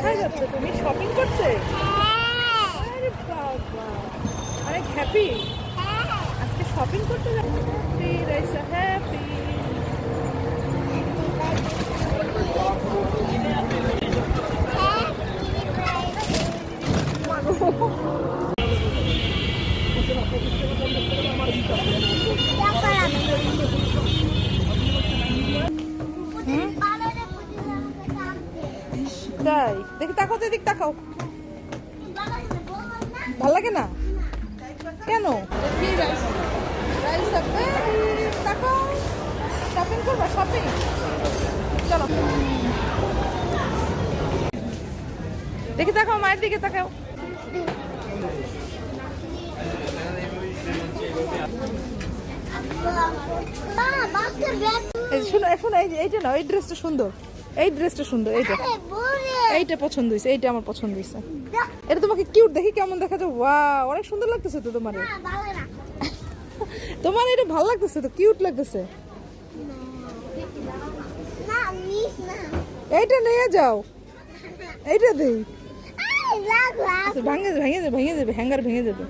কোথায় যাচ্ছ তুমি? শপিং করতে? আরে বাবা, অনেক হ্যাপি আজকে শপিং করতে যাচ্ছ। Happy Raisa happy. তাই দেখি, তাকাও তো, এদিক তাকাও। ভাল লাগে না কেন? তাকাও, শপিং করবা? শপিং চলো দেখি, তাকাও মায়ের দিকে তাকাও। শোনো এখন এইটা না, এই ড্রেসটা সুন্দর, এই ড্রেসটা সুন্দর, এইটা পছন্দ হয়েছে, এইটা আমার পছন্দ হয়েছে। এটা তোমাকে কিউট, দেখি কেমন দেখা যায়। ওয়াও, অনেক সুন্দর লাগতেছে তো তোমার। তোমার এটা ভালো লাগতেছে তো, কিউট লাগতেছে। এইটা নিয়ে যাও, এইটা দেই। ভেঙে যাবে, হ্যাঙ্গার ভেঙে যাবে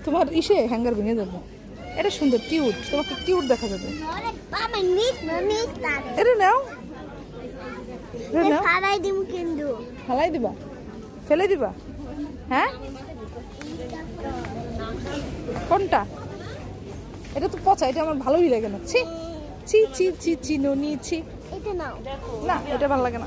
তোমার, হ্যাঙ্গার ভেঙে যাবে। এটা সুন্দর, কিউট, তোমাকে কিউট দেখা যাবে। এটা নাও, ফালাই দিবা, ফেলে দিবা? হ্যাঁ, কোনটা? এটা তো পচা, এটা আমার ভালোই লাগে না। ছি ছি ছি ছি ছি ননি ছি। না, এটা ভালো লাগে না।